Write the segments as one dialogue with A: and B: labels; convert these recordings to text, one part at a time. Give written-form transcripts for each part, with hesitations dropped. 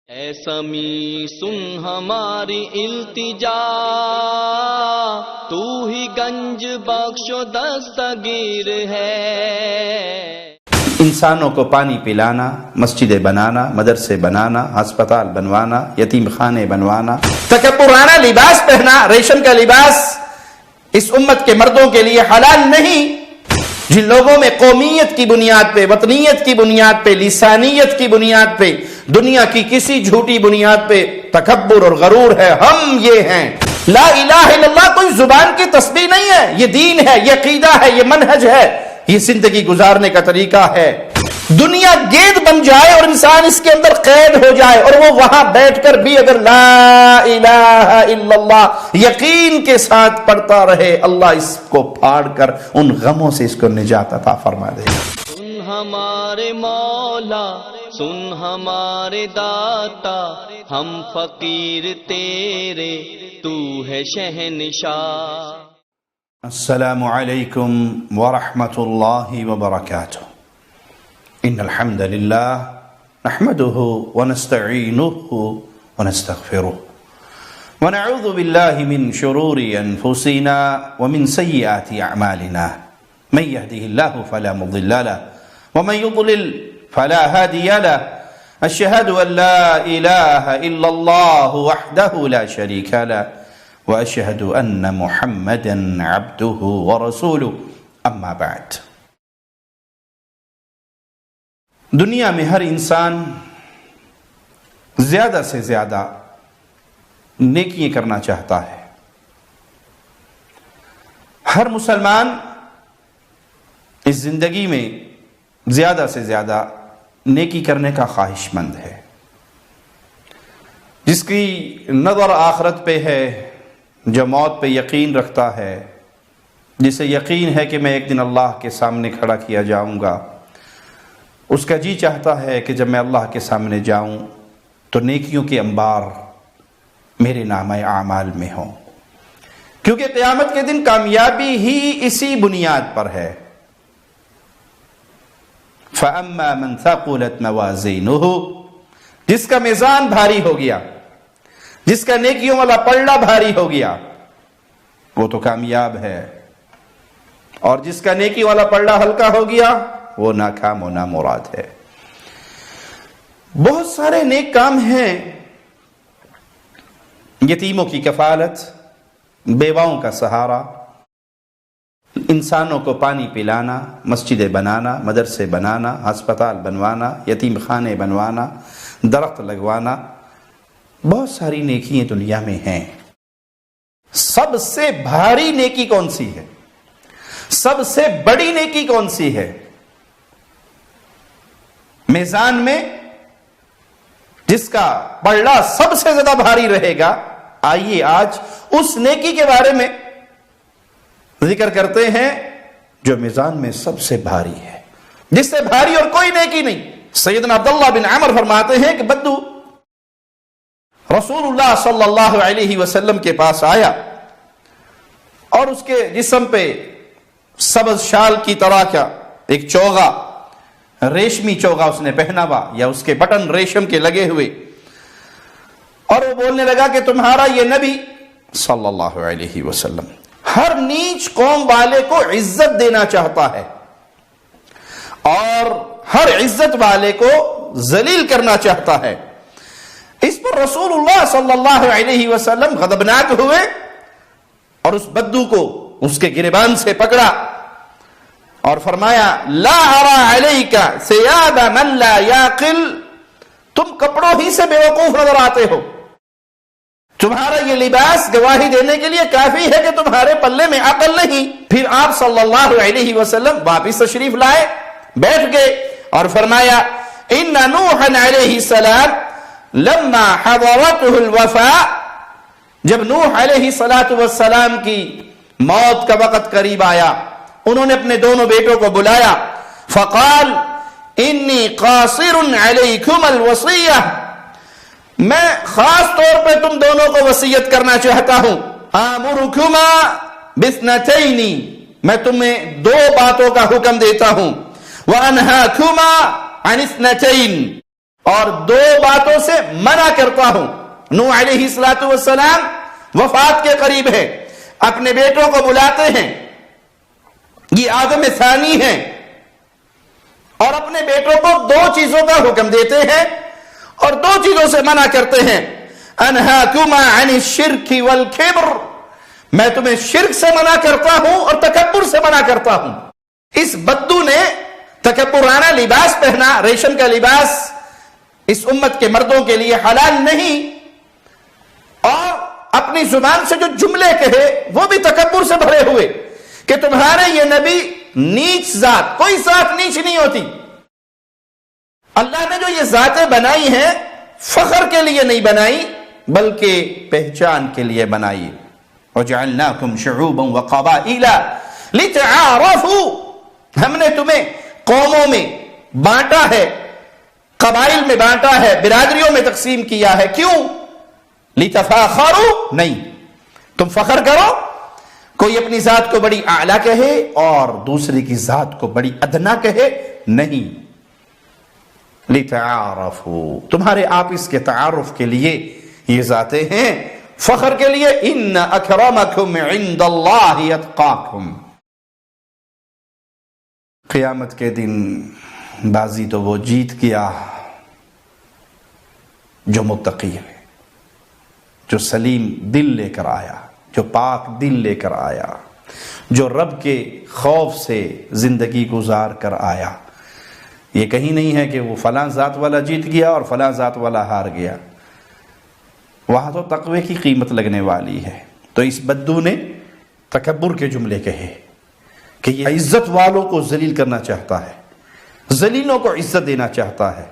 A: اے سمیع سن ہماری التجا، تو ہی گنج بخش و دستگیر ہے۔
B: انسانوں کو پانی پلانا، مسجدیں بنانا، مدرسے بنانا، ہسپتال بنوانا، یتیم خانے بنوانا، تکبرانہ لباس پہنا، ریشم کا لباس اس امت کے مردوں کے لیے حلال نہیں۔ جن لوگوں میں قومیت کی بنیاد پہ، وطنیت کی بنیاد پہ، لسانیت کی بنیاد پہ، دنیا کی کسی جھوٹی بنیاد پہ تکبر اور غرور ہے، ہم یہ ہیں۔ لا الہ الا اللہ کوئی زبان کی تسبیح نہیں ہے، یہ دین ہے، یہ عقیدہ ہے، یہ منہج ہے، یہ زندگی گزارنے کا طریقہ ہے۔ دنیا گید بن جائے اور انسان اس کے اندر قید ہو جائے اور وہ وہاں بیٹھ کر بھی اگر لا الہ الا اللہ یقین کے ساتھ پڑھتا رہے، اللہ اس کو پھاڑ کر ان غموں سے اس کو نجات عطا فرما دے گا۔
A: سن ہمارے مولا، سن ہمارے داتا، ہم فقیر تیرے، تو ہے شہنشاہ۔
B: السلام علیکم ورحمۃ اللہ وبرکاتہ۔ ان الحمد للہ نحمده ونستعینه ونستغفره ونعوذ باللہ من شرور انفسنا ومن سیئات اعمالنا، من يهده الله فلا مضل له ومن يضلل فلا هادي له، اشهد ان لا اله الا الله وحده لا شريك له واشهد ان محمدا عبده ورسوله، اما بعد۔ دنیا میں ہر انسان زیادہ سے زیادہ نیکیاں کرنا چاہتا ہے۔ ہر مسلمان اس زندگی میں زیادہ سے زیادہ نیکی کرنے کا خواہش مند ہے۔ جس کی نظر آخرت پہ ہے، جو موت پہ یقین رکھتا ہے، جسے یقین ہے کہ میں ایک دن اللہ کے سامنے کھڑا کیا جاؤں گا، اس کا جی چاہتا ہے کہ جب میں اللہ کے سامنے جاؤں تو نیکیوں کے انبار میرے نامہ اعمال میں ہوں، کیونکہ قیامت کے دن کامیابی ہی اسی بنیاد پر ہے۔ فَأَمَّا مَنْ ثَقُلَتْ مَوَازِينُهُ، جس کا میزان بھاری ہو گیا، جس کا نیکیوں والا پلڑا بھاری ہو گیا، وہ تو کامیاب ہے، اور جس کا نیکی والا پلڑا ہلکا ہو گیا وہ ناکام و نامراد ہے۔ بہت سارے نیک کام ہیں، یتیموں کی کفالت، بیواؤں کا سہارا، انسانوں کو پانی پلانا، مسجدیں بنانا، مدرسے بنانا، ہسپتال بنوانا، یتیم خانے بنوانا، درخت لگوانا، بہت ساری نیکیاں دنیا میں ہیں۔ سب سے بھاری نیکی کون سی ہے؟ سب سے بڑی نیکی کون سی ہے؟ میزان میں جس کا پلڑا سب سے زیادہ بھاری رہے گا، آئیے آج اس نیکی کے بارے میں ذکر کرتے ہیں جو میزان میں سب سے بھاری ہے، جس سے بھاری اور کوئی نیکی نہیں۔ سیدنا عبداللہ بن عمر فرماتے ہیں کہ بدو رسول اللہ صلی اللہ علیہ وسلم کے پاس آیا اور اس کے جسم پہ سبز شال کی طرح کا ایک چوغا، ریشمی چوغا اس نے پہنا ہوا، یا اس کے بٹن ریشم کے لگے ہوئے، اور وہ بولنے لگا کہ تمہارا یہ نبی صلی اللہ علیہ وسلم ہر نیچ قوم والے کو عزت دینا چاہتا ہے اور ہر عزت والے کو ذلیل کرنا چاہتا ہے۔ اس پر رسول اللہ صلی اللہ علیہ وسلم غضبناک ہوئے اور اس بدو کو اس کے گریبان سے پکڑا اور فرمایا لا ارى علیک ثیاب من لا یعقل، تم کپڑوں ہی سے بیوقوف نظر آتے ہو، تمہارا یہ لباس گواہی دینے کے لیے کافی ہے کہ تمہارے پلے میں عقل نہیں۔ پھر آپ صلی اللہ علیہ وسلم واپس تشریف لائے، بیٹھ گئے اور فرمایا ان نوحا علیہ السلام لما حضرته الوفاء، جب نوح علیہ السلام کی موت کا وقت قریب آیا، انہوں نے اپنے دونوں بیٹوں کو بلایا، فقال انی قاصر علیکم الوصیہ، میں خاص طور پہ تم دونوں کو وصیت کرنا چاہتا ہوں، آمرکما باثنتین، میں تمہیں دو باتوں کا حکم دیتا ہوں، وانہاکما عن اثنتین، اور 2 باتوں سے منع کرتا ہوں۔ نوح علیہ السلام وفات کے قریب ہے، اپنے بیٹوں کو بلاتے ہیں، یہ آدم ثانی ہیں، اور اپنے بیٹوں کو 2 چیزوں کا حکم دیتے ہیں اور 2 چیزوں سے منع کرتے ہیں۔ انہاکما عن الشرک والکبر، میں تمہیں شرک سے منع کرتا ہوں اور تکبر سے منع کرتا ہوں۔ اس بدو نے تکبرانہ لباس پہنا، ریشم کا لباس اس امت کے مردوں کے لیے حلال نہیں، اور اپنی زبان سے جو جملے کہے وہ بھی تکبر سے بھرے ہوئے کہ تمہارے یہ نبی نیچ ذات، کوئی ذات نیچ نہیں ہوتی، اللہ نے جو یہ ذاتیں بنائی ہیں فخر کے لیے نہیں بنائی بلکہ پہچان کے لیے بنائی۔ وَجَعَلْنَاكُمْ شُعُوبًا وَقَبَائِلًا لِتَعَارَفُوا، ہم نے تمہیں قوموں میں بانٹا ہے، قبائل میں بانٹا ہے، برادریوں میں تقسیم کیا ہے، کیوں؟ لِتَفَاخَرُوا، نہیں تم فخر کرو، کوئی اپنی ذات کو بڑی اعلیٰ کہے اور دوسری کی ذات کو بڑی ادنا کہے، نہیں، لِتَعَارَفُوا، تمہارے آپس کے تعارف کے لیے یہ ذاتیں ہیں، فخر کے لیے۔ إِنَّ أَكْرَمَكُمْ عِنْدَ اللَّهِ أَتْقَاكُمْ، قیامت کے دن بازی تو وہ جیت گیا جو متقی ہے، جو سلیم دل لے کر آیا، جو پاک دل لے کر آیا، جو رب کے خوف سے زندگی گزار کر آیا۔ یہ کہیں نہیں ہے کہ وہ فلاں ذات والا جیت گیا اور فلاں ذات والا ہار گیا، وہاں تو تقوی کی قیمت لگنے والی ہے۔ تو اس بدو نے تکبر کے جملے کہے کہ یہ عزت والوں کو ذلیل کرنا چاہتا ہے، ذلیلوں کو عزت دینا چاہتا ہے۔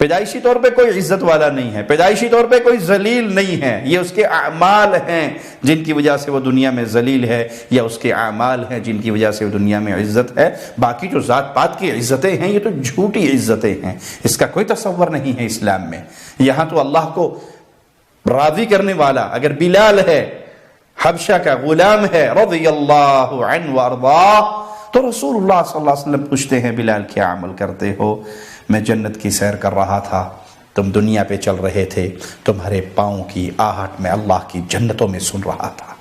B: پیدائشی طور پہ کوئی عزت والا نہیں ہے، پیدائشی طور پہ کوئی ذلیل نہیں ہے، یہ اس کے اعمال ہیں جن کی وجہ سے وہ دنیا میں ذلیل ہے، یا اس کے اعمال ہیں جن کی وجہ سے وہ دنیا میں عزت ہے۔ باقی جو ذات پات کی عزتیں ہیں یہ تو جھوٹی عزتیں ہیں، اس کا کوئی تصور نہیں ہے اسلام میں۔ یہاں تو اللہ کو راضی کرنے والا اگر بلال ہے، حبشہ کا غلام ہے، رضی اللہ عنہ وارضاہ، تو رسول اللہ صلی اللہ علیہ وسلم پوچھتے ہیں بلال کیا عمل کرتے ہو؟ میں جنت کی سیر کر رہا تھا، تم دنیا پہ چل رہے تھے، تمہارے پاؤں کی آہٹ میں اللہ کی جنتوں میں سن رہا تھا۔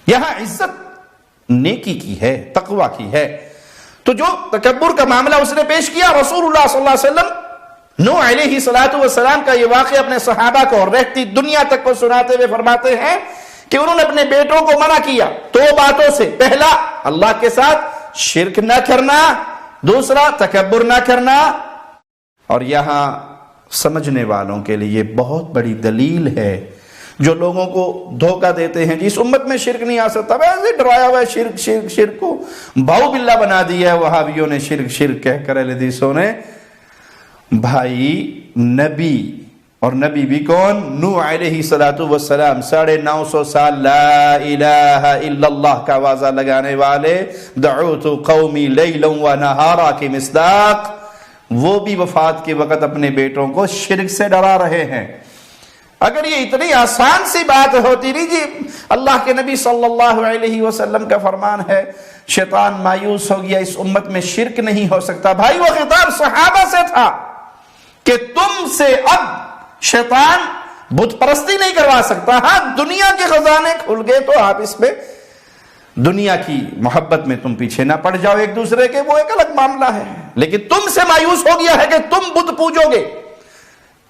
B: یہاں عزت نیکی کی ہے، تقوی کی ہے۔ تو جو تکبر کا معاملہ اس نے پیش کیا، رسول اللہ صلی اللہ علیہ وسلم نوح علیہ السلام کا یہ واقعہ اپنے صحابہ کو اور رہتی دنیا تک کو سناتے ہوئے فرماتے ہیں کہ انہوں نے اپنے بیٹوں کو منع کیا 2 باتوں سے۔ پہلا، اللہ کے ساتھ شرک نہ کرنا، دوسرا تکبر نہ کرنا۔ اور یہاں سمجھنے والوں کے لیے بہت بڑی دلیل ہے، جو لوگوں کو دھوکہ دیتے ہیں جس امت میں شرک نہیں آ سکتا، ویسے ڈرایا ہوا ہے شرک شرک شرک کو بھاؤ باللہ بنا دیا ہے وہابیوں نے، شرک شرک کہہ کر اہل حدیثوں نے۔ بھائی نبی، اور نبی بھی کون؟ نوح علیہ السلام، 950 سال لا الہ الا اللہ کا آوازہ لگانے والے، دعوت قومی لیلا و نہارا کی مصداق، وہ بھی وفات کے وقت اپنے بیٹوں کو شرک سے ڈرا رہے ہیں۔ اگر یہ اتنی آسان سی بات ہوتی، نہیں جی اللہ کے نبی صلی اللہ علیہ وسلم کا فرمان ہے شیطان مایوس ہو گیا، اس امت میں شرک نہیں ہو سکتا۔ بھائی وہ خطاب صحابہ سے تھا کہ تم سے اب شیطان بت پرستی نہیں کروا سکتا۔ ہاں دنیا کے خزانے کھل گئے تو آپ اس میں دنیا کی محبت میں تم پیچھے نہ پڑ جاؤ ایک دوسرے کے، وہ ایک الگ معاملہ ہے، لیکن تم سے مایوس ہو گیا ہے کہ تم بت پوجو گے۔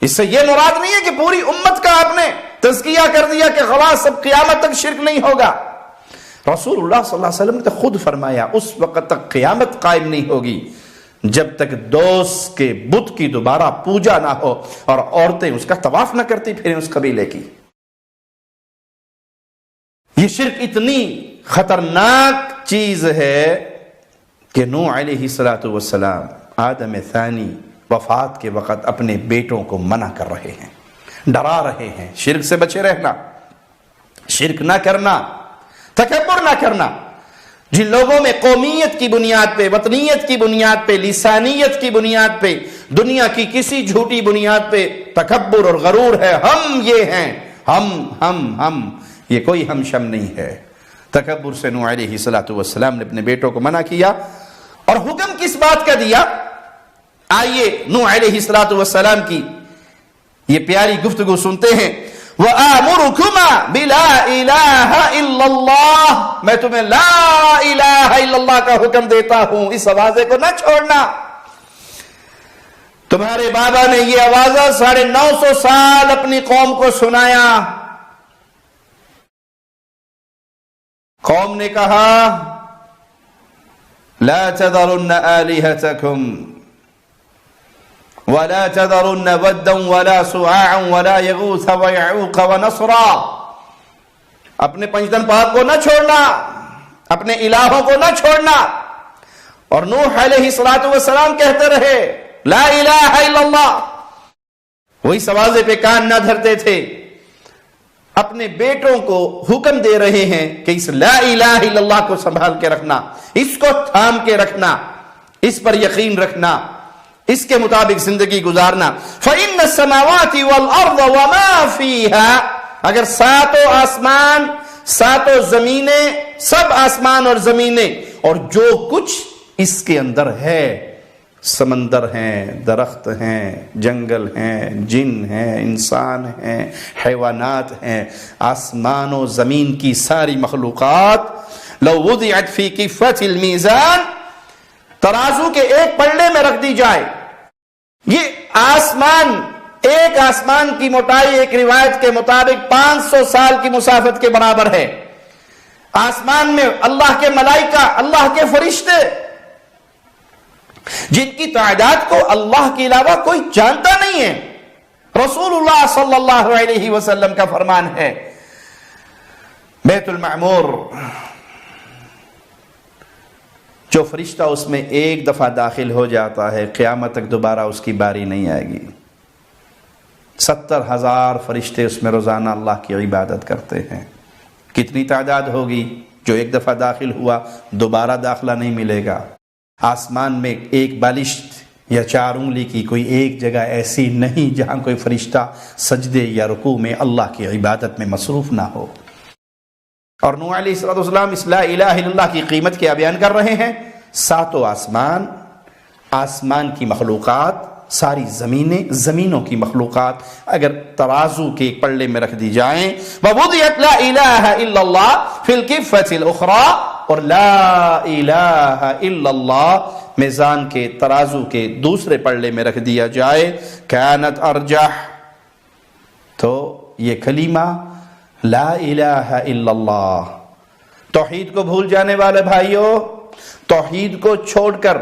B: اس سے یہ مراد نہیں ہے کہ پوری امت کا آپ نے تزکیہ کر دیا کہ خلاص سب قیامت تک شرک نہیں ہوگا۔ رسول اللہ صلی اللہ علیہ وسلم نے خود فرمایا اس وقت تک قیامت قائم نہیں ہوگی جب تک دوست کے بت کی دوبارہ پوجا نہ ہو اور عورتیں اس کا طواف نہ کرتی پھریں اس قبیلے کی۔ یہ شرک اتنی خطرناک چیز ہے کہ نوح علیہ السلام آدم ثانی وفات کے وقت اپنے بیٹوں کو منع کر رہے ہیں، ڈرا رہے ہیں شرک سے بچے رہنا، شرک نہ کرنا، تکبر نہ کرنا۔ جن لوگوں میں قومیت کی بنیاد پہ، وطنیت کی بنیاد پہ، لسانیت کی بنیاد پہ، دنیا کی کسی جھوٹی بنیاد پہ تکبر اور غرور ہے، ہم یہ ہیں، ہم یہ کوئی ہم شم نہیں ہے۔ تکبر سے نوح علیہ السلام نے اپنے بیٹوں کو منع کیا، اور حکم کس بات کا دیا؟ آئیے نوح علیہ السلام کی یہ پیاری گفتگو سنتے ہیں. وَآمُرُكُمَا بِلَا إِلَهَ إِلَّا اللَّهِ، میں تمہیں لا الہ الا اللہ کا حکم دیتا ہوں، اس آوازے کو نہ چھوڑنا. تمہارے بابا نے یہ آوازہ 950 سال اپنی قوم کو سنایا. قوم نے کہا لا تذرن آلهتكم ولا تذرن ودا ولا سواعا ولا يغوث ويعوق ونصرا، اپنے پنجتن پاک کو نہ چھوڑنا، اپنے الہوں کو نہ چھوڑنا. اور نوح علیہ السلام کہتے رہے لا الہ الا اللہ، وہی سوازے پہ کان نہ دھرتے تھے. اپنے بیٹوں کو حکم دے رہے ہیں کہ اس لا الہ الا اللہ کو سنبھال کے رکھنا، اس کو تھام کے رکھنا، اس پر یقین رکھنا، اس کے مطابق زندگی گزارنا. فَإِنَّ السَّمَاوَاتِ وَالْأَرْضَ وَمَا فِيهَا، اگر ساتوں آسمان، ساتوں زمینیں، سب آسمان اور زمینیں اور جو کچھ اس کے اندر ہے، سمندر ہیں، درخت ہیں، جنگل ہیں، جن ہیں، انسان ہیں، حیوانات ہیں، آسمان و زمین کی ساری مخلوقات، لو وضعت فی کفۃ المیزان، ترازو کے ایک پلڑے میں رکھ دی جائے. یہ آسمان، ایک آسمان کی موٹائی ایک روایت کے مطابق 500 سال کی مسافت کے برابر ہے. آسمان میں اللہ کے ملائکہ، اللہ کے فرشتے، جن کی تعداد کو اللہ کے علاوہ کوئی جانتا نہیں ہے. رسول اللہ صلی اللہ علیہ وسلم کا فرمان ہے بیت المعمور، جو فرشتہ اس میں ایک دفعہ داخل ہو جاتا ہے قیامت تک دوبارہ اس کی باری نہیں آئے گی. 70,000 فرشتے اس میں روزانہ اللہ کی عبادت کرتے ہیں. کتنی تعداد ہوگی جو ایک دفعہ داخل ہوا دوبارہ داخلہ نہیں ملے گا. آسمان میں ایک بالشت یا 4 انگلی کی کوئی ایک جگہ ایسی نہیں جہاں کوئی فرشتہ سجدے یا رکوع میں اللہ کی عبادت میں مصروف نہ ہو. اور نوح علیہ السلام اس لا الہ الا اللہ کی قیمت کیا بیان کر رہے ہیں. ساتوں آسمان، آسمان کی مخلوقات، ساری زمینیں، زمینوں کی مخلوقات اگر ترازو کے ایک پلڑے میں رکھ دی جائیں، وَوُضِعَتْ لَا إِلَهَ إِلَّا اللَّهِ فِي الْكِفَّةِ الْأُخْرَى، اور لا الہ الا اللہ میزان کے ترازو کے دوسرے پلڑے میں رکھ دیا جائے، كَانَتْ أَرْجَحْ، تو یہ کلمہ لا الہ الا اللہ. توحید کو بھول جانے والے بھائیوں، توحید کو چھوڑ کر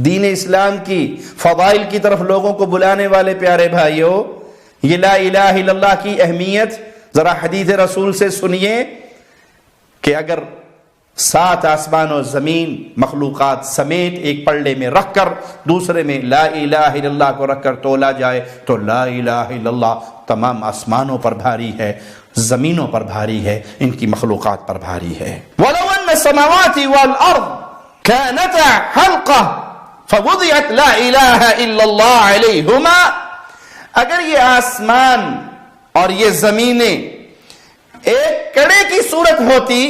B: دین اسلام کی فضائل کی طرف لوگوں کو بلانے والے پیارے بھائیوں، یہ لا الہ الا اللہ کی اہمیت ذرا حدیث رسول سے سنیے کہ اگر 7 آسمان و زمین مخلوقات سمیت ایک پلڑے میں رکھ کر دوسرے میں لا الہ الا اللہ کو رکھ کر تولا جائے تو لا الہ الا اللہ تمام آسمانوں پر بھاری ہے، زمینوں پر بھاری ہے، ان کی مخلوقات پر بھاری ہے. وَلَوْ أَنَّ السَّمَاوَاتِ وَالْأَرْضِ كَانَتَا حَلْقَةً فَوُضِعَتْ لَا إِلَهَ إِلَّا اللَّهُ عَلَيْهُمَا، اگر یہ آسمان اور یہ زمینیں ایک کڑے کی صورت ہوتی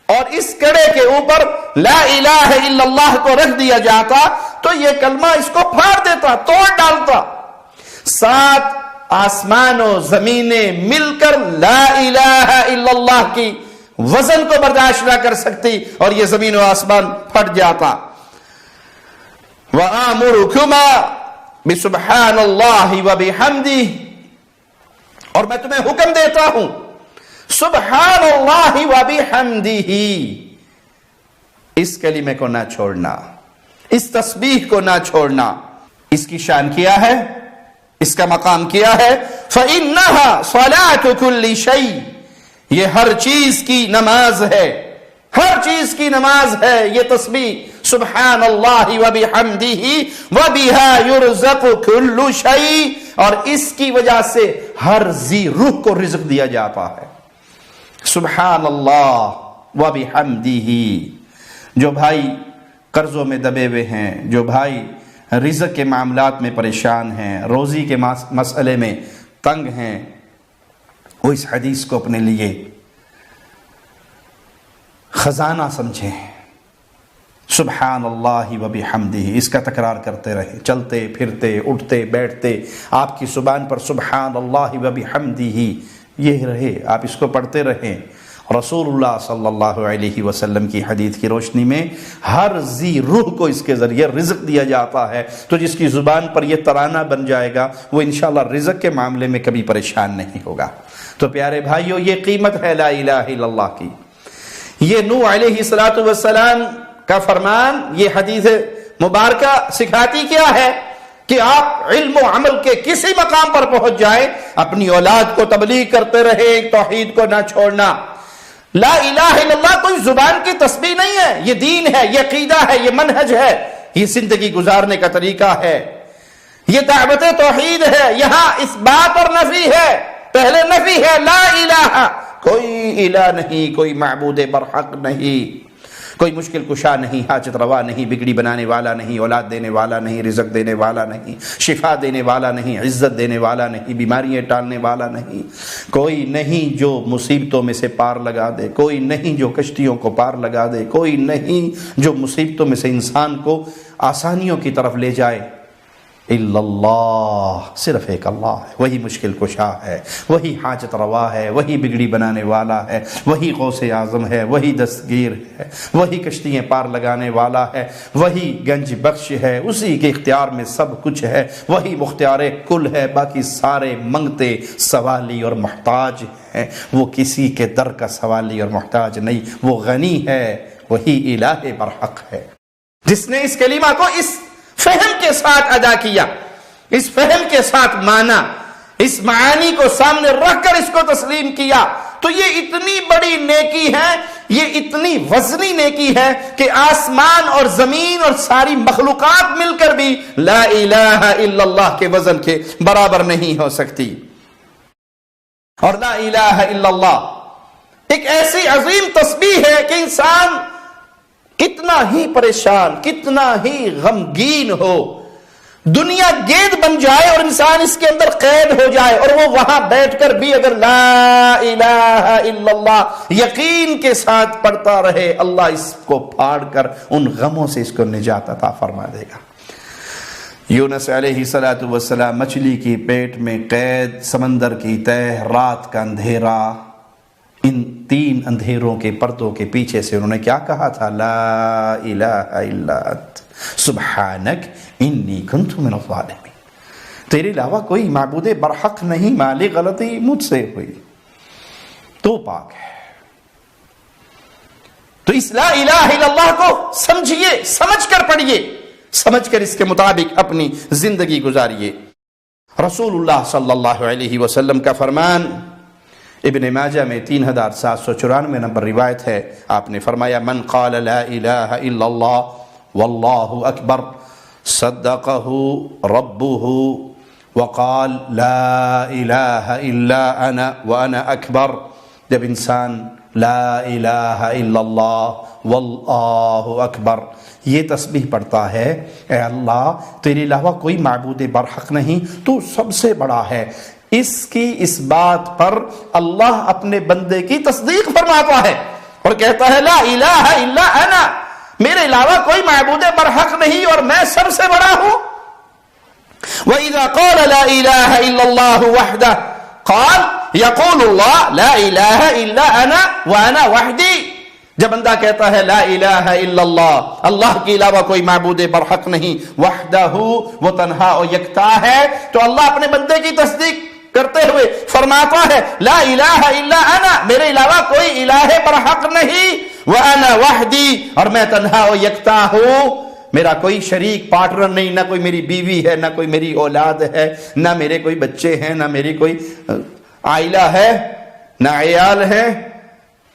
B: اور اس کڑے کے اوپر لا الہ الا اللہ کو رکھ دیا جاتا تو یہ کلمہ اس کو پھاڑ دیتا، توڑ ڈالتا. 7 آسمان و زمینیں مل کر لا الہ الا اللہ کی وزن کو برداشت نہ کر سکتی اور یہ زمین و آسمان پھٹ جاتا. وَآمُرُكُمَا بِسُبْحَانَ اللَّهِ وَبِحَمْدِهِ، اور میں تمہیں حکم دیتا ہوں سبحان اللہ وبحمدہ، اس کلمے کو نہ چھوڑنا، اس تسبیح کو نہ چھوڑنا. اس کی شان کیا ہے، اس کا مقام کیا ہے؟ فَإِنَّهَا صَلَاةُ كُلِّ شَيْءٍ، یہ ہر چیز کی نماز ہے، ہر چیز کی نماز ہے یہ تسبیح سبحان اللہ وبحمدہ وبہا یرزق کل شیء، اور اس کی وجہ سے ہر ذی روح کو رزق دیا جاتا ہے. سبحان اللہ وبحمدہ. جو بھائی قرضوں میں دبے ہوئے ہیں، جو بھائی رزق کے معاملات میں پریشان ہیں، روزی کے مسئلے میں تنگ ہیں، وہ اس حدیث کو اپنے لیے خزانہ سمجھیں. سبحان اللہ و بحمدہ، اس کا تکرار کرتے رہے، چلتے پھرتے اٹھتے بیٹھتے آپ کی زبان پر سبحان اللہ و بحمدہ یہ رہے، آپ اس کو پڑھتے رہیں۔ رسول اللہ صلی اللہ علیہ وسلم کی حدیث کی روشنی میں ہر ذی روح کو اس کے ذریعے رزق دیا جاتا ہے، تو جس کی زبان پر یہ ترانہ بن جائے گا وہ انشاءاللہ رزق کے معاملے میں کبھی پریشان نہیں ہوگا۔ تو پیارے بھائیو، یہ قیمت ہے لا الہ الا اللہ کی۔ یہ نوح علیہ السلام کا فرمان، یہ حدیث مبارکہ سکھاتی کیا ہے کہ آپ علم و عمل کے کسی مقام پر پہنچ جائیں، اپنی اولاد کو تبلیغ کرتے رہے، توحید کو نہ چھوڑنا۔ لا الہ الا اللہ کوئی زبان کی تسبیح نہیں ہے، یہ دین ہے، یہ عقیدہ ہے، یہ منہج ہے، یہ زندگی گزارنے کا طریقہ ہے، یہ دعوت توحید ہے۔ یہاں اس بات اور نفی ہے، پہلے نفی ہے لا الہ، کوئی الہ نہیں، کوئی معبود برحق نہیں، کوئی مشکل کشا نہیں، حاجت روا نہیں، بگڑی بنانے والا نہیں، اولاد دینے والا نہیں، رزق دینے والا نہیں، شفا دینے والا نہیں، عزت دینے والا نہیں، بیماریاں ٹالنے والا نہیں، کوئی نہیں جو مصیبتوں میں سے پار لگا دے، کوئی نہیں جو کشتیوں کو پار لگا دے، کوئی نہیں جو مصیبتوں میں سے انسان کو آسانیوں کی طرف لے جائے الا اللہ، صرف ایک اللہ ہے، وہی مشکل کشا ہے، وہی حاجت روا ہے، وہی بگڑی بنانے والا ہے، وہی غوث اعظم ہے، وہی دستگیر ہے، وہی کشتیاں پار لگانے والا ہے، وہی گنج بخش ہے، اسی کے اختیار میں سب کچھ ہے، وہی مختار کل ہے، باقی سارے منگتے سوالی اور محتاج ہیں، وہ کسی کے در کا سوالی اور محتاج نہیں، وہ غنی ہے، وہی الہ برحق ہے، جس نے اس کلمہ کو اس فہم کے ساتھ ادا کیا، اس فہم کے ساتھ مانا، اس معانی کو سامنے رکھ کر اس کو تسلیم کیا، تو یہ اتنی بڑی نیکی ہے، یہ اتنی وزنی نیکی ہے کہ آسمان اور زمین اور ساری مخلوقات مل کر بھی لا الہ الا اللہ کے وزن کے برابر نہیں ہو سکتی۔ اور لا الہ الا اللہ ایک ایسی عظیم تسبیح ہے کہ انسان کتنا ہی پریشان، کتنا ہی غمگین ہو، دنیا گید بن جائے اور انسان اس کے اندر قید ہو جائے، اور وہ وہاں بیٹھ کر بھی اگر لا الہ الا اللہ یقین کے ساتھ پڑھتا رہے، اللہ اس کو پھاڑ کر ان غموں سے اس کو نجات عطا فرما دے گا۔ یونس علیہ السلام مچھلی کی پیٹ میں قید، سمندر کی تہ، رات کا اندھیرا، ان تین اندھیروں کے پردوں کے پیچھے سے انہوں نے کیا کہا تھا؟ لا الہ الا انت سبحانک انی کنت من الظالمین، تیرے علاوہ کوئی معبود برحق نہیں، مالک غلطی مجھ سے ہوئی، تو پاک ہے۔ تو اس لا الہ الا اللہ کو سمجھیے، سمجھ کر پڑھیے، سمجھ کر اس کے مطابق اپنی زندگی گزاریے۔ رسول اللہ صلی اللہ علیہ وسلم کا فرمان ابن ماجہ میں 3794 نمبر روایت ہے، آپ نے فرمایا من قال لا الہ الا اللہ واللہ اکبر صدقہ ربہ وقال لا الہ الا انا وانا اکبر، جب انسان لا الہ الا اللہ واللہ اکبر یہ تسبیح پڑھتا ہے، اے اللہ تیرے علاوہ کوئی معبود برحق نہیں، تو سب سے بڑا ہے، اس کی اس بات پر اللہ اپنے بندے کی تصدیق فرماتا ہے اور کہتا ہے لا الہ الا انا، میرے علاوہ کوئی معبود برحق نہیں اور میں سب سے بڑا ہوں۔ وَإِذَا قَالَ لَا إِلَهَ إِلَّا اللَّهُ وَحْدَهُ قَالَ يَقُولُ اللَّهُ لَا إِلَهَ إِلَّا أَنَا وَأَنَا وَحْدِي، جب بندہ کہتا ہے لا الہ الا اللہ، اللہ کے علاوہ کوئی معبود برحق نہیں، وحدہ وہ تنہا اور یکتا ہے، تو اللہ اپنے بندے کی تصدیق کرتے ہوئے فرماتا ہے لا الہ الا انا، میرے علاوہ کوئی الہ برحق نہیں، وانا وحدی، اور میں تنہا و یکتا ہوں، میرا کوئی شریک پارٹنر نہیں، نہ کوئی میری بیوی ہے، نہ کوئی میری اولاد ہے، نہ میرے کوئی بچے ہیں، نہ میری کوئی عائلہ ہے، نہ عیال ہے،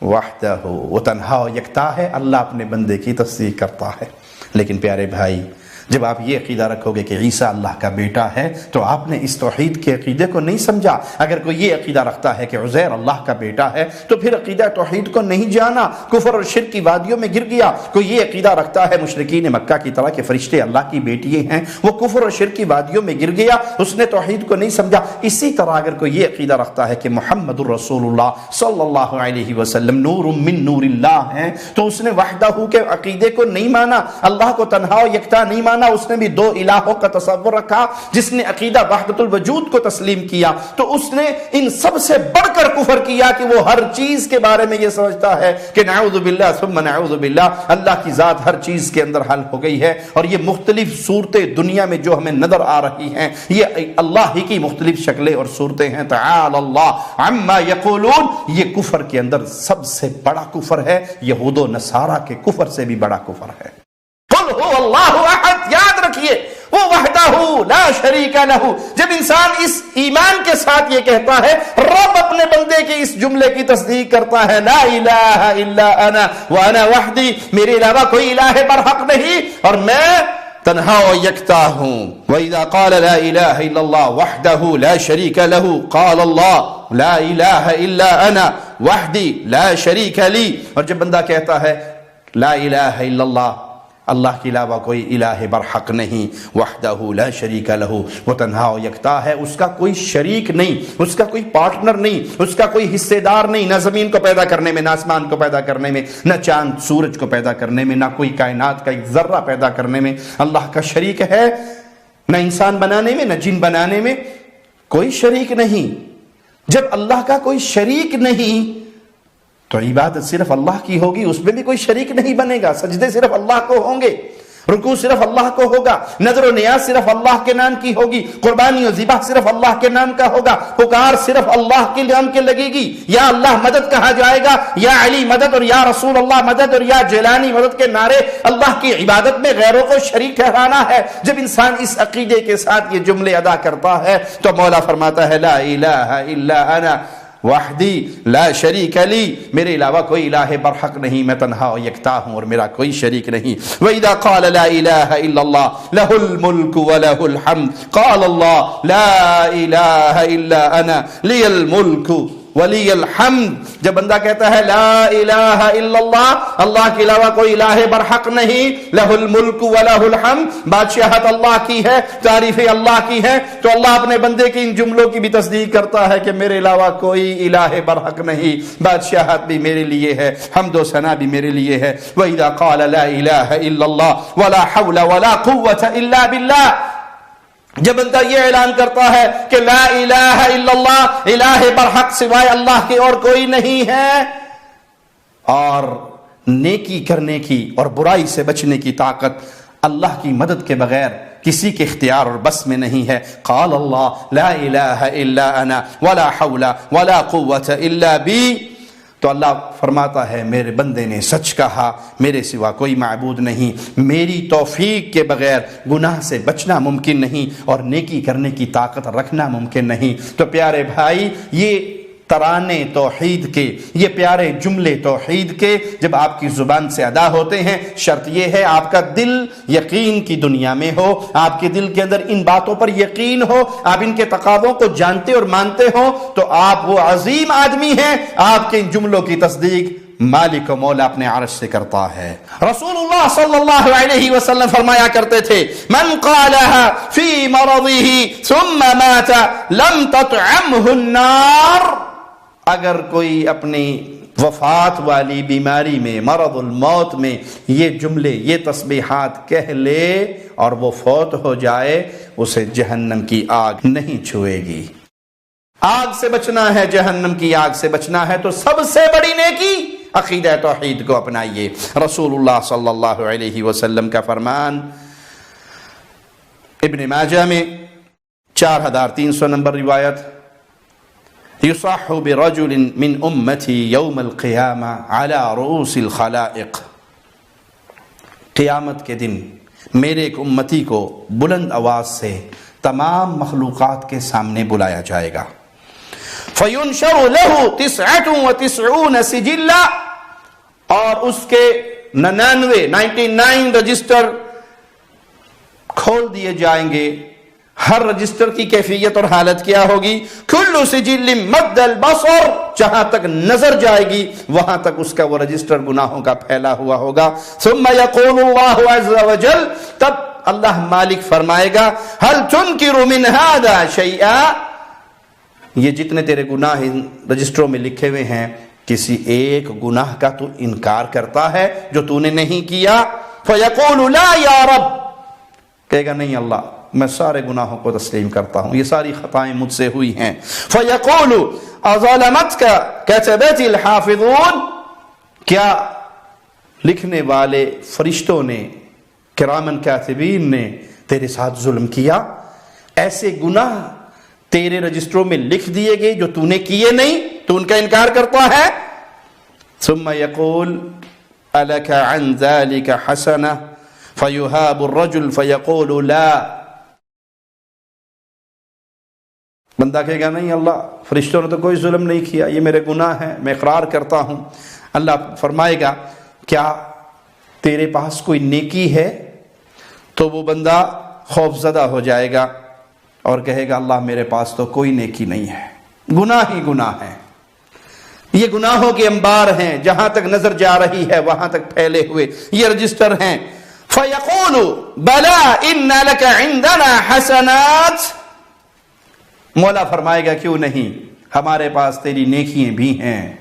B: وحدہ وہ تنہا و یکتا ہے، اللہ اپنے بندے کی تصدیق کرتا ہے۔ لیکن پیارے بھائی، جب آپ یہ عقیدہ رکھو گے کہ عیسیٰ اللہ کا بیٹا ہے تو آپ نے اس توحید کے عقیدے کو نہیں سمجھا۔ اگر کوئی یہ عقیدہ رکھتا ہے کہ عزیر اللہ کا بیٹا ہے تو پھر عقیدہ توحید کو نہیں جانا، کفر اور شرک کی وادیوں میں گر گیا۔ کوئی یہ عقیدہ رکھتا ہے مشرکین مکہ کی طرح کہ فرشتے اللہ کی بیٹیے ہیں، وہ کفر اور شرک کی وادیوں میں گر گیا، اس نے توحید کو نہیں سمجھا۔ اسی طرح اگر کوئی یہ عقیدہ رکھتا ہے کہ محمد الرسول اللہ صلی اللہ علیہ وسلم نور من نور اللہ ہیں تو اس نے وحدہ کے عقیدے کو نہیں مانا، اللہ کو تنہا و یکتا نہیں مانا، اس نے بھی دو الہوں کا تصور رکھا۔ جس نے عقیدہ وحدت الوجود کو تسلیم کیا تو اس نے ان سب سے بڑھ کر کفر کیا کہ وہ ہر چیز کے بارے میں یہ سمجھتا ہے کہ نعوذ باللہ ثم نعوذ باللہ، اللہ کی ذات ہر چیز کے اندر حل ہو گئی ہے، اور یہ مختلف صورتیں دنیا میں جو ہمیں نظر آ رہی ہیں یہ اللہ ہی کی مختلف شکلیں اور صورتیں ہیں۔ تعالی اللہ عما یقولون، یہ کفر کے اندر سب سے بڑا کفر ہے، یہود و نصارہ کے کفر سے بھی بڑا کفر ہے۔ قل هو اللہ احد، یاد رکھیے وہ وحدہ لا شریک لہ۔ جب انسان اس ایمان کے ساتھ یہ کہتا ہے، رب اپنے بندے کے اس جملے کی تصدیق کرتا ہے، لا الہ الا انا وانا وحدی، میرے علاوہ کوئی الہ برحق نہیں اور میں تنہا و یکتا ہوں۔ وَإِذَا قَالَ لَا إِلَهَ إِلَّا اللَّهُ وَحْدَهُ لَا شَرِيكَ لَهُ قَالَ اللَّهُ لَا إِلَهَ إِلَّا أَنَا وَحْدِي لَا شَرِيكَ لِي۔ اور جب بندہ کہتا ہے لا الہ الا اللہ، اللہ کے علاوہ کوئی الہ برحق نہیں، وحدہ لا شریک لہ، وہ تنہا و یکتا ہے، اس کا کوئی شریک نہیں، اس کا کوئی پارٹنر نہیں، اس کا کوئی حصے دار نہیں، نہ زمین کو پیدا کرنے میں، نہ آسمان کو پیدا کرنے میں، نہ چاند سورج کو پیدا کرنے میں، نہ کوئی کائنات کا ایک ذرہ پیدا کرنے میں اللہ کا شریک ہے، نہ انسان بنانے میں، نہ جن بنانے میں، کوئی شریک نہیں۔ جب اللہ کا کوئی شریک نہیں تو عبادت صرف اللہ کی ہوگی، اس میں بھی کوئی شریک نہیں بنے گا، سجدے صرف اللہ کو ہوں گے، رکوع صرف اللہ کو ہوگا، نذر و نیاز صرف اللہ کے نام کی ہوگی، قربانی و ذبح صرف اللہ کے نام کا ہوگا، پکار صرف اللہ کے نام کے لگے گی، یا اللہ مدد کہا جائے گا، یا علی مدد اور یا رسول اللہ مدد اور یا جیلانی مدد کے نعرے۔ اللہ کی عبادت میں غیروں کو شریک ٹھہرانا ہے۔ جب انسان اس عقیدے کے ساتھ یہ جملے ادا کرتا ہے تو مولا فرماتا ہے لا الہ الا انا وحدی لا شریک لی، میرے علاوہ کوئی الہ برحق نہیں، میں تنہا و یکتا ہوں اور میرا کوئی شریک نہیں۔ وَإِذَا قَالَ لَا إِلَهَ إِلَّا اللَّهُ لَهُ الْمُلْكُ وَلَهُ الْحَمْدُ قَالَ اللَّهُ لَا إِلَهَ إِلَّا أَنَا لِيَ الْمُلْكُ ولی الحمد۔ جب بندہ کہتا ہے لا الہ الا اللہ، اللہ کے علاوہ کوئی الہ برحق نہیں، لہ الملک ولہ الحمد، بادشاہت اللہ کی ہے، تعریفیں اللہ کی ہے، تو اللہ اپنے بندے کی ان جملوں کی بھی تصدیق کرتا ہے کہ میرے علاوہ کوئی الہ برحق نہیں، بادشاہت بھی میرے لیے ہے، حمد و ثنا بھی میرے لیے ہے۔ وَإِذَا قَالَ لَا إِلَهَ إِلَّا اللَّهُ وَلَا حَوْلَ وَلَا قُوَّةَ إِلَّا بِاللَّهِ، جب بندہ یہ اعلان کرتا ہے کہ لا الہ الا اللہ، الہ برحق سوائے اللہ کے اور کوئی نہیں ہے، اور نیکی کرنے کی اور برائی سے بچنے کی طاقت اللہ کی مدد کے بغیر کسی کے اختیار اور بس میں نہیں ہے، قال اللہ لا الہ الا انا ولا حول ولا قوة الا بی، تو اللہ فرماتا ہے میرے بندے نے سچ کہا، میرے سوا کوئی معبود نہیں، میری توفیق کے بغیر گناہ سے بچنا ممکن نہیں اور نیکی کرنے کی طاقت رکھنا ممکن نہیں۔ تو پیارے بھائی، یہ ترانے توحید کے، یہ پیارے جملے توحید کے جب آپ کی زبان سے ادا ہوتے ہیں، شرط یہ ہے آپ کا دل یقین کی دنیا میں ہو، آپ کے دل کے اندر ان باتوں پر یقین ہو، آپ ان کے تقاضوں کو جانتے اور مانتے ہو، تو آپ وہ عظیم آدمی ہیں، آپ کے ان جملوں کی تصدیق مالک و مولا اپنے عرش سے کرتا ہے۔ رسول اللہ صلی اللہ علیہ وسلم فرمایا کرتے تھے من قالها فی مرضه ثم مات لم تطعمه النار، اگر کوئی اپنی وفات والی بیماری میں، مرض الموت میں یہ جملے، یہ تسبیحات کہہ لے اور وہ فوت ہو جائے، اسے جہنم کی آگ نہیں چھوئے گی۔ آگ سے بچنا ہے، جہنم کی آگ سے بچنا ہے، تو سب سے بڑی نیکی عقیدہ توحید کو اپنائیے۔ رسول اللہ صلی اللہ علیہ وسلم کا فرمان ابن ماجہ میں 4300 نمبر روایت، یصح برجل من امتی یوم القیامہ علی رؤوس الخلائق، قیامت کے دن میرے ایک امتی کو بلند آواز سے تمام مخلوقات کے سامنے بلایا جائے گا، فَيُنْشَرُ لَهُ 99 سجلہ، اور اس کے 99 رجسٹر کھول دیے جائیں گے. ہر رجسٹر کی کیفیت اور حالت کیا ہوگی؟ کل سجل مد البصر، جہاں تک نظر جائے گی وہاں تک اس کا وہ رجسٹر گناہوں کا پھیلا ہوا ہوگا. ثم یقول اللہ عز وجل، تب اللہ مالک فرمائے گا، هل تنکر من هذا شیئا، یہ جتنے تیرے گناہ ان رجسٹروں میں لکھے ہوئے ہیں کسی ایک گناہ کا تو انکار کرتا ہے جو تو نے نہیں کیا؟ فیقول لا یا رب، کہے گا نہیں اللہ، میں سارے گناہوں کو تسلیم کرتا ہوں، یہ ساری خطائیں مجھ سے ہوئی ہیں. فیقول اظلمتک کتبت الحافظون، کیا لکھنے والے فرشتوں نے، کرامن کاتبین نے تیرے ساتھ ظلم کیا؟ ایسے گناہ تیرے رجسٹروں میں لکھ دیے گئے جو تو نے کیے نہیں، تو ان کا انکار کرتا ہے. ثم یقول الک عن ذلک حسنہ فیہاب الرجل فیقول لا، بندہ کہے گا نہیں اللہ، فرشتوں نے تو کوئی ظلم نہیں کیا، یہ میرے گناہ ہیں، میں اقرار کرتا ہوں. اللہ فرمائے گا کیا تیرے پاس کوئی نیکی ہے؟ تو وہ بندہ خوف زدہ ہو جائے گا اور کہے گا اللہ میرے پاس تو کوئی نیکی نہیں ہے، گناہ ہی گناہ ہے، یہ گناہوں کے انبار ہیں، جہاں تک نظر جا رہی ہے وہاں تک پھیلے ہوئے یہ رجسٹر ہیں. فَيَقُولُ بَلَا إِنَّ لَكَ عِنْدَنَا حَسَنَاتٍ، مولا فرمائے گا کیوں نہیں، ہمارے پاس تیری نیکیاں بھی ہیں.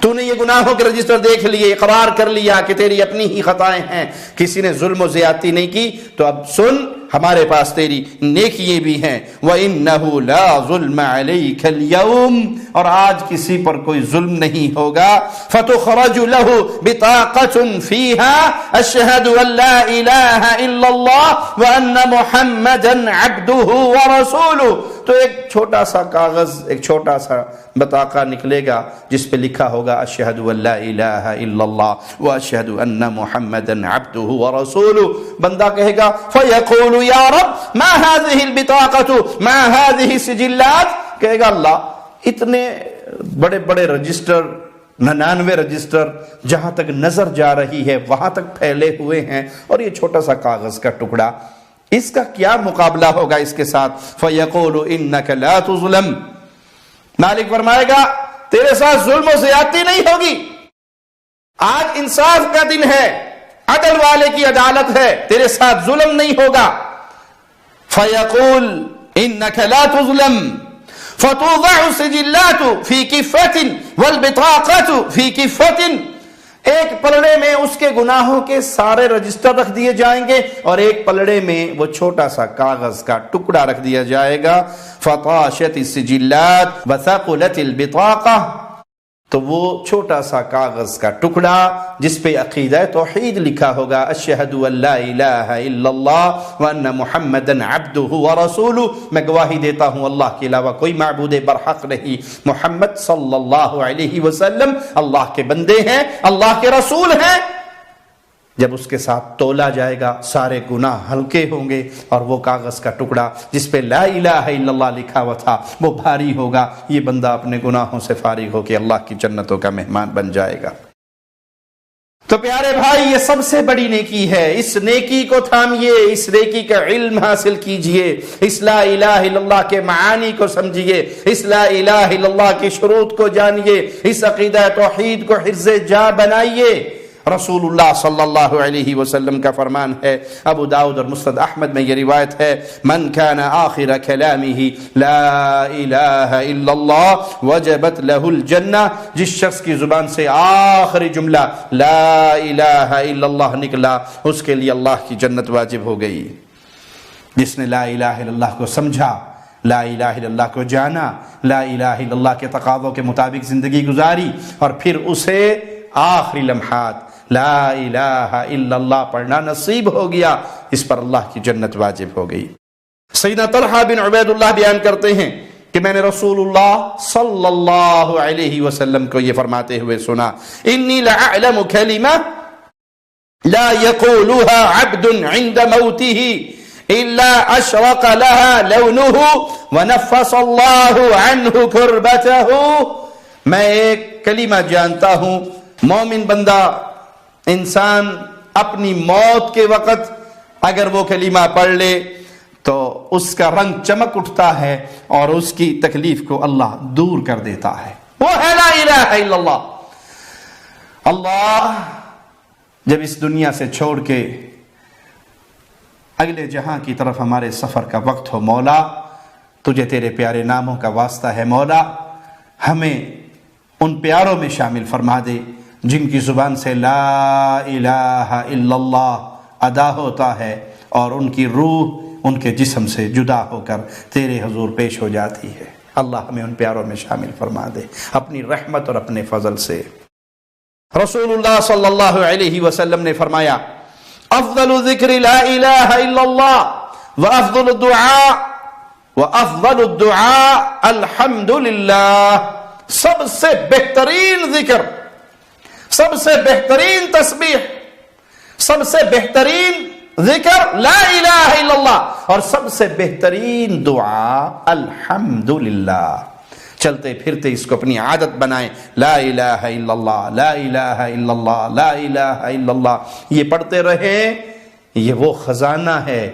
B: تو نے یہ گناہوں کے رجسٹر دیکھ لیے، اقرار کر لیا کہ تیری اپنی ہی خطائیں ہیں، کسی نے ظلم و زیادتی نہیں کی، تو اب سن ہمارے پاس تیری نیکیاں بھی ہیں. وَإِنَّهُ لَا ظُلْمَ عَلَيْكَ الْيَوْمِ، اور آج کسی پر کوئی ظلم نہیں ہوگا. فَتُخْرَجُ لَهُ بِطَاقَةٌ فِيهَا أَشْهَدُ أَن لَا إِلَهَ إِلَّا اللَّهُ وَأَنَّ مُحَمَّدًا عَبْدُهُ وَرَسُولُهُ، تو ایک چھوٹا سا کاغذ، ایک چھوٹا سا بطاقہ نکلے گا جس پہ لکھا ہوگا اشہد ان لا الہ الا اللہ واشہد ان محمدا عبدہ ورسولہ. بندہ کہے گا فیقول یا رب ما هذه البطاقة ما هذه السجلات، کہے گا اللہ اتنے بڑے بڑے رجسٹر، 99 رجسٹر جہاں تک نظر جا رہی ہے وہاں تک پھیلے ہوئے ہیں، اور یہ چھوٹا سا کاغذ کا ٹکڑا، اس کا کیا مقابلہ ہوگا اس کے ساتھ؟ فَيَقُولُ إِنَّكَ لَا تُظْلَمْ، مالک فرمائے گا تیرے ساتھ ظلم و زیادتی نہیں ہوگی، آج انصاف کا دن ہے، عدل والے کی عدالت ہے، تیرے ساتھ ظلم نہیں ہوگا. فَيَقُولُ إِنَّكَ لَا تُظْلَمْ فَتُوضَعُ السِّجِلَّاتُ فِي كِفَّةٍ وَالْبِطَاقَةُ فِي كِفَّةٍ، ایک پلڑے میں اس کے گناہوں کے سارے رجسٹر رکھ دیے جائیں گے اور ایک پلڑے میں وہ چھوٹا سا کاغذ کا ٹکڑا رکھ دیا جائے گا. فطاشت السجلات وثقلت البطاقہ، تو وہ چھوٹا سا کاغذ کا ٹکڑا جس پہ عقیدہ توحید لکھا ہوگا اشہد ان لا الہ الا اللہ وان محمدا عبدہ ورسولہ، میں گواہی دیتا ہوں اللہ کے علاوہ کوئی معبود برحق نہیں، محمد صلی اللہ علیہ وسلم اللہ کے بندے ہیں، اللہ کے رسول ہیں. جب اس کے ساتھ تولا جائے گا سارے گناہ ہلکے ہوں گے اور وہ کاغذ کا ٹکڑا جس پہ لا الہ الا اللہ لکھا ہوا تھا وہ بھاری ہوگا. یہ بندہ اپنے گناہوں سے فارغ ہو کے اللہ کی جنتوں کا مہمان بن جائے گا. تو پیارے بھائی یہ سب سے بڑی نیکی ہے، اس نیکی کو تھامیے، اس نیکی کا علم حاصل کیجئے، اس لا الہ الا اللہ کے معانی کو سمجھیے، اس لا الہ الا اللہ کی شروط کو جانیے، اس عقیدہ توحید کو حرز جا بنائیے. رسول اللہ صلی اللہ علیہ وسلم کا فرمان ہے، ابو داؤد اور مسند احمد میں یہ روایت ہے، من کان آخر کلامہ لا الہ الا اللہ وجبت لہ الجنہ، جس شخص کی زبان سے آخری جملہ لا الہ الا اللہ نکلا اس کے لیے اللہ کی جنت واجب ہو گئی. جس نے لا الہ الا اللہ کو سمجھا، لا الہ الا اللہ کو جانا، لا الہ الا اللہ کے تقاضوں کے مطابق زندگی گزاری اور پھر اسے آخری لمحات لا الہ الا اللہ پڑھنا نصیب ہو گیا، اس پر اللہ کی جنت واجب ہو گئی. سیدنا طلحہ بن عبید اللہ بیان کرتے ہیں کہ میں نے رسول اللہ صلی اللہ علیہ وسلم کو یہ فرماتے ہوئے سنا، انی لأعلم کلمہ لا يقولها عبد عند موته الا اشرق لها لونه ونفس الله عنه كربته. میں ایک کلمہ جانتا ہوں، مومن بندہ انسان اپنی موت کے وقت اگر وہ کلمہ پڑھ لے تو اس کا رنگ چمک اٹھتا ہے اور اس کی تکلیف کو اللہ دور کر دیتا ہے. وہ ہے لا الہ الا اللہ. اللہ جب اس دنیا سے چھوڑ کے اگلے جہاں کی طرف ہمارے سفر کا وقت ہو، مولا تجھے تیرے پیارے ناموں کا واسطہ ہے، مولا ہمیں ان پیاروں میں شامل فرما دے جن کی زبان سے لا الہ الا اللہ ادا ہوتا ہے اور ان کی روح ان کے جسم سے جدا ہو کر تیرے حضور پیش ہو جاتی ہے. اللہ ہمیں ان پیاروں میں شامل فرما دے اپنی رحمت اور اپنے فضل سے. رسول اللہ صلی اللہ علیہ وسلم نے فرمایا افضل ذکر لا الہ الا اللہ وافضل الدعاء الحمد للہ. سب سے بہترین ذکر، سب سے بہترین تسبیح، سب سے بہترین ذکر لا الہ الا اللہ، اور سب سے بہترین دعا الحمد للہ. چلتے پھرتے اس کو اپنی عادت بنائیں، لا الہ الا اللہ، لا الہ الا اللہ، لا الہ الا اللہ. یہ پڑھتے رہیں. یہ وہ خزانہ ہے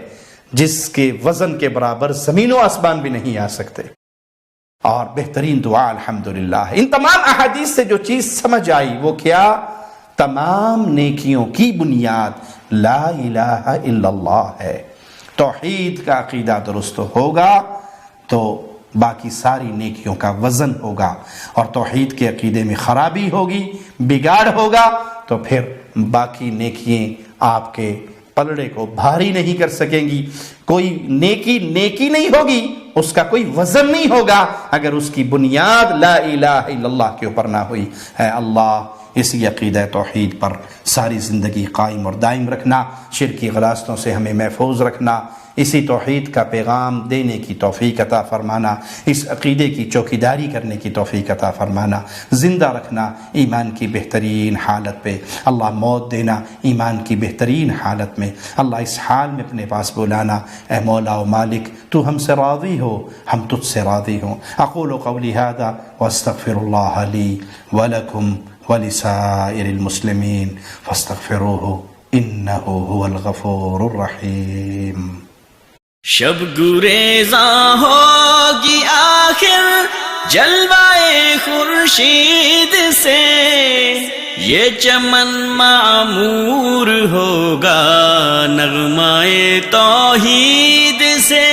B: جس کے وزن کے برابر زمین و آسمان بھی نہیں آ سکتے. اور بہترین دعا الحمدللہ. ان تمام احادیث سے جو چیز سمجھ آئی وہ کیا؟ تمام نیکیوں کی بنیاد لا الہ الا اللہ ہے. توحید کا عقیدہ درست ہوگا تو باقی ساری نیکیوں کا وزن ہوگا، اور توحید کے عقیدے میں خرابی ہوگی، بگاڑ ہوگا تو پھر باقی نیکیاں آپ کے پلڑے کو بھاری نہیں کر سکیں گی. کوئی نیکی نیکی نہیں ہوگی، اس کا کوئی وزن نہیں ہوگا اگر اس کی بنیاد لا الہ الا اللہ کے اوپر نہ ہوئی. اے اللہ اسی عقیدہ توحید پر ساری زندگی قائم اور دائم رکھنا، شرکی غلاستوں سے ہمیں محفوظ رکھنا، اسی توحید کا پیغام دینے کی توفیق عطا فرمانا، اس عقیدے کی چوکیداری کرنے کی توفیق عطا فرمانا، زندہ رکھنا ایمان کی بہترین حالت پہ، اللہ موت دینا ایمان کی بہترین حالت میں، اللہ اس حال میں اپنے پاس بلانا. اے مولا و مالک تو ہم سے راضی ہو، ہم تجھ سے راضی ہوں. اقول قولی ھذا واستغفر اللہ لی ولکم ولسائر المسلمین فاستغفروہ انہ هو الغفور الرحیم.
A: شب گریزاں ہوگی آخر جلوائے خورشید سے، یہ چمن معمور ہوگا نغمائے توحید سے.